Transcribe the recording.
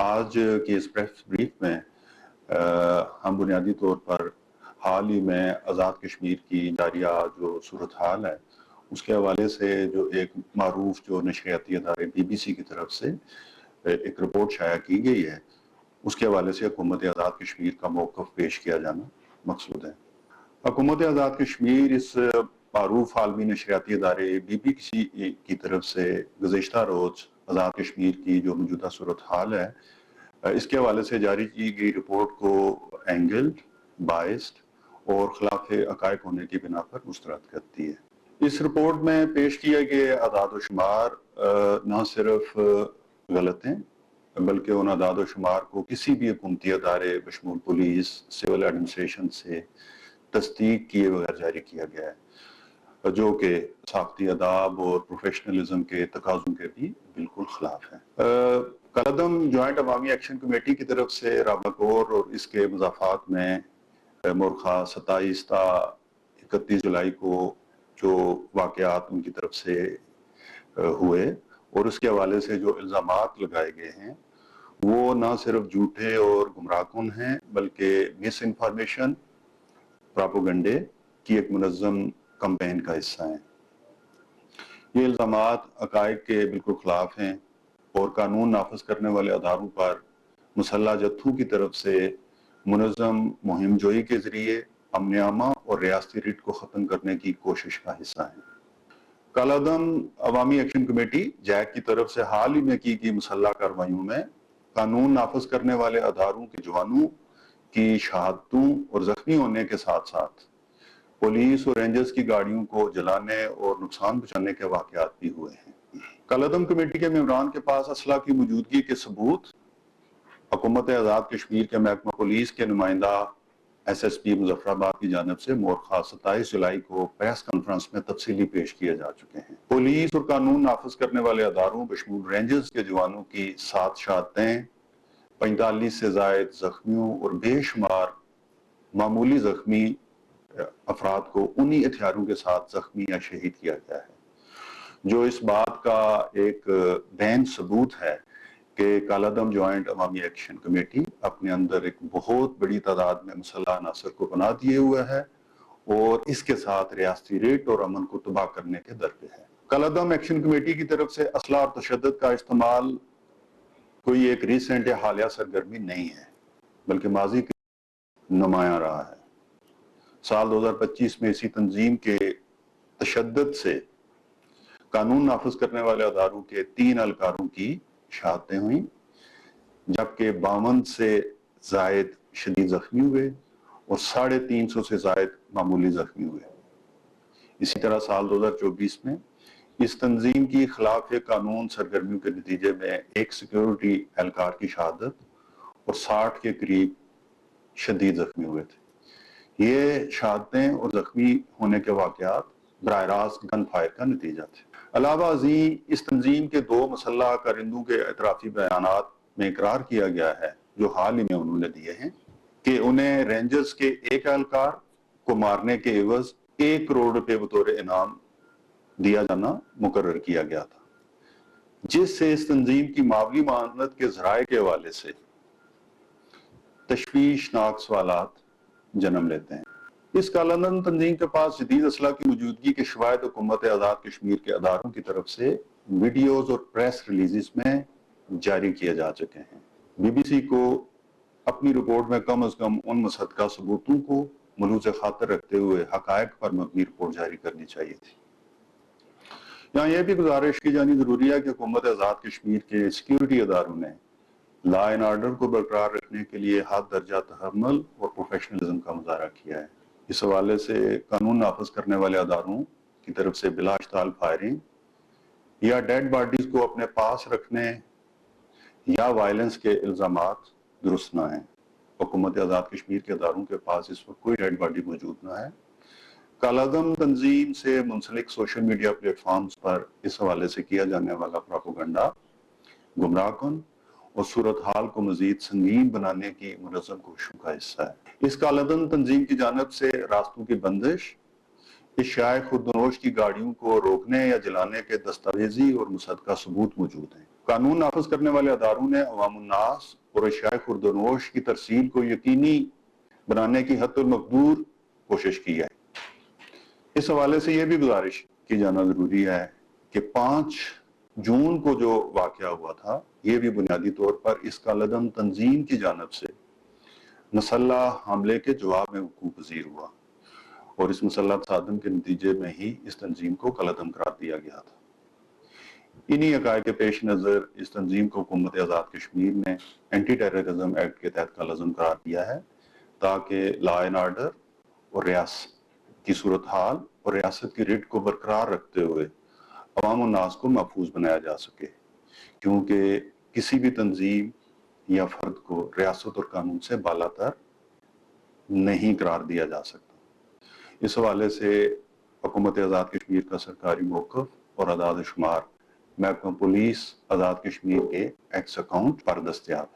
آج کی اس press brief میں ہم بنیادی طور پر حال ہی میں آزاد کشمیر کی جاریہ جو صورتحال ہے اس کے حوالے سے جو ایک معروف جو نشریاتی ادارے BBC کی طرف سے ایک رپورٹ شائع کی گئی ہے اس کے حوالے سے حکومت آزاد کشمیر کا موقف پیش کیا جانا مقصود ہے۔ حکومت آزاد کشمیر اس معروف عالمی نشریاتی ادارے BBC کی طرف سے گزشتہ روز آزاد کشمیر کی جو موجودہ صورتحال ہے اس کے حوالے سے جاری کی گئی رپورٹ کو اینگلڈ، بائسڈ اور خلاف حقائق ہونے کی بنا پر مسترد کرتی ہے۔ اس رپورٹ میں پیش کیا گئے اعداد و شمار نہ صرف غلط ہیں بلکہ ان اعداد و شمار کو کسی بھی حکومتی ادارے بشمول پولیس، سول ایڈمنسٹریشن سے تصدیق کیے بغیر جاری کیا گیا ہے، جو کہ ثقافتی آداب اور پروفیشنلزم کے تقاضوں کے بھی بالکل خلاف ہے۔ کالعدم جوائنٹ عوامی ایکشن کمیٹی کی طرف سے راولاکور اور اس کے مضافات میں مورخہ 27 تا 31 جولائی کو جو واقعات ان کی طرف سے ہوئے اور اس کے حوالے سے جو الزامات لگائے گئے ہیں وہ نہ صرف جھوٹے اور گمراہ کن ہیں بلکہ مس انفارمیشن، پراپوگنڈے کی ایک منظم کمپین کا حصہ ہیں۔ یہ الزامات حقائق کے بالکل خلاف ہیں اور قانون نافذ کرنے والے اداروں پر مسلح جتھوں کی طرف سے منظم مہم جوئی کے ذریعے امن عامہ اور ریاستی ریٹ کو ختم کرنے کی کوشش کا حصہ ہیں۔ کالعدم عوامی ایکشن کمیٹی جیک کی طرف سے حال ہی میں کی گئی مسلح کارروائیوں میں قانون نافذ کرنے والے اداروں کے جوانوں کی شہادتوں اور زخمی ہونے کے ساتھ ساتھ پولیس اور رینجرز کی گاڑیوں کو جلانے اور نقصان پہنچانے کے واقعات بھی ہوئے ہیں۔ کالعدم کمیٹی کے ممبران کے پاس اسلحہ کی موجودگی کے ثبوت حکومت آزاد کشمیر کے محکمہ پولیس کے نمائندہ SSP مظفر آباد کی جانب سے مورخہ 27 جولائی کو پریس کانفرنس میں تفصیلی پیش کیے جا چکے ہیں۔ پولیس اور قانون نافذ کرنے والے اداروں بشمول رینجرز کے جوانوں کی 7 شہادتیں، 45 سے زائد زخمیوں اور بے شمار معمولی زخمی افراد کو انہی ہتھیاروں کے ساتھ زخمی یا شہید کیا گیا ہے، جو اس بات کا ایک بین ثبوت ہے کہ کالعدم جوائنٹ عوامی ایکشن کمیٹی اپنے اندر ایک بہت بڑی تعداد میں مسلح عناصر کو پناہ دیے ہوئے ہے اور اس کے ساتھ ریاستی ریٹ اور امن کو تباہ کرنے کے در پہ ہے۔ کالعدم ایکشن کمیٹی کی طرف سے اسلحہ اور تشدد کا استعمال کوئی ایک ریسنٹ یا حالیہ سرگرمی نہیں ہے بلکہ ماضی کے نمایاں رہا ہے۔ سال 2025 میں اسی تنظیم کے تشدد سے قانون نافذ کرنے والے اداروں کے 3 اہلکاروں کی شہادتیں ہوئیں جبکہ 52 سے زائد شدید زخمی ہوئے اور 350 سے زائد معمولی زخمی ہوئے۔ اسی طرح سال 2024 میں اس تنظیم کی خلاف قانون سرگرمیوں کے نتیجے میں ایک سیکیورٹی اہلکار کی شہادت اور 60 کے قریب شدید زخمی ہوئے تھے۔ یہ شہادتیں اور زخمی ہونے کے واقعات براہ راست گن فائر کا نتیجہ تھے۔ علاوہ ازیں اس تنظیم کے 2 مسلح کارندوں کے اعترافی بیانات میں اقرار کیا گیا ہے جو حال ہی میں انہوں نے دیے ہیں کہ انہیں رینجرز کے ایک اہلکار کو مارنے کے عوض 1 کروڑ روپے بطور انعام دیا جانا مقرر کیا گیا تھا، جس سے اس تنظیم کی مالی معاونت کے ذرائع کے حوالے سے تشویشناک سوالات جنم لیتے ہیں۔ اس کالعدم تنظیم کے پاس جدید اسلحہ کی موجودگی کے شواہد حکومت آزاد کشمیر کے اداروں کی طرف سے ویڈیوز اور پریس ریلیزز میں جاری کیے جا چکے ہیں۔ BBC کو اپنی رپورٹ میں کم از کم ان مصدقہ ثبوتوں کو ملحوظ خاطر رکھتے ہوئے حقائق پر مبنی رپورٹ جاری کرنی چاہیے تھی۔ یہاں یہ بھی گزارش کی جانی ضروری ہے کہ حکومت آزاد کشمیر کے سیکیورٹی اداروں نے لا اینڈ آرڈر کو برقرار رکھنے کے لیے حد درجہ تحمل اور پروفیشنلزم کا مظاہرہ کیا ہے۔ اس حوالے سے قانون نافذ کرنے والے اداروں کی طرف سے بلا اشتعال فائرنگ یا ڈیڈ باڈیز کو اپنے پاس رکھنے یا وائلنس کے الزامات درست نہ ہیں۔ حکومت آزاد کشمیر کے اداروں کے پاس اس وقت کوئی ڈیڈ باڈی موجود نہ ہے۔ کالعدم تنظیم سے منسلک سوشل میڈیا پلیٹ فارمز پر اس حوالے سے کیا جانے والا پراپوگنڈا گمراہ کن اور صورتحال کو مزید سنگین بنانے کی منظم کوششوں کا حصہ ہے۔ اس کالعدم تنظیم کی جانب سے راستوں کی بندش، اشیاء خودنوش کی گاڑیوں کو روکنے یا جلانے کے دستاویزی اور مصدقہ ثبوت موجود ہیں۔ قانون نافذ کرنے والے اداروں نے عوام الناس اور اشیاء خوردونوش کی ترسیل کو یقینی بنانے کی حد المقدور کوشش کی ہے۔ اس حوالے سے یہ بھی گزارش کی جانا ضروری ہے کہ 5 جون کو جو واقعہ ہوا تھا یہ بھی بنیادی طور پر اس کا لدم تنظیم کی جانب سے مسلح حملے کے جواب میں وقوع پذیر ہوا، اور اس مسلح تصادم کے نتیجے میں ہی اس تنظیم کو کالعدم قرار دیا گیا تھا۔ انہی عقائد کے پیش نظر اس تنظیم کو حکومت آزاد کشمیر نے اینٹی ٹیررزم ایکٹ کے تحت کالعدم قرار دیا ہے تاکہ لا اینڈ آرڈر اور ریاست کی صورتحال اور ریاست کی ریٹ کو برقرار رکھتے ہوئے عوام الناس کو محفوظ بنایا جا سکے، کیونکہ کسی بھی تنظیم یا فرد کو ریاست اور قانون سے بالاتر نہیں قرار دیا جا سکتا۔ اس حوالے سے حکومت آزاد کشمیر کا سرکاری موقف اور اعداد و شمار محکمہ پولیس آزاد کشمیر کے ایکس اکاؤنٹ پر دستیاب ہے۔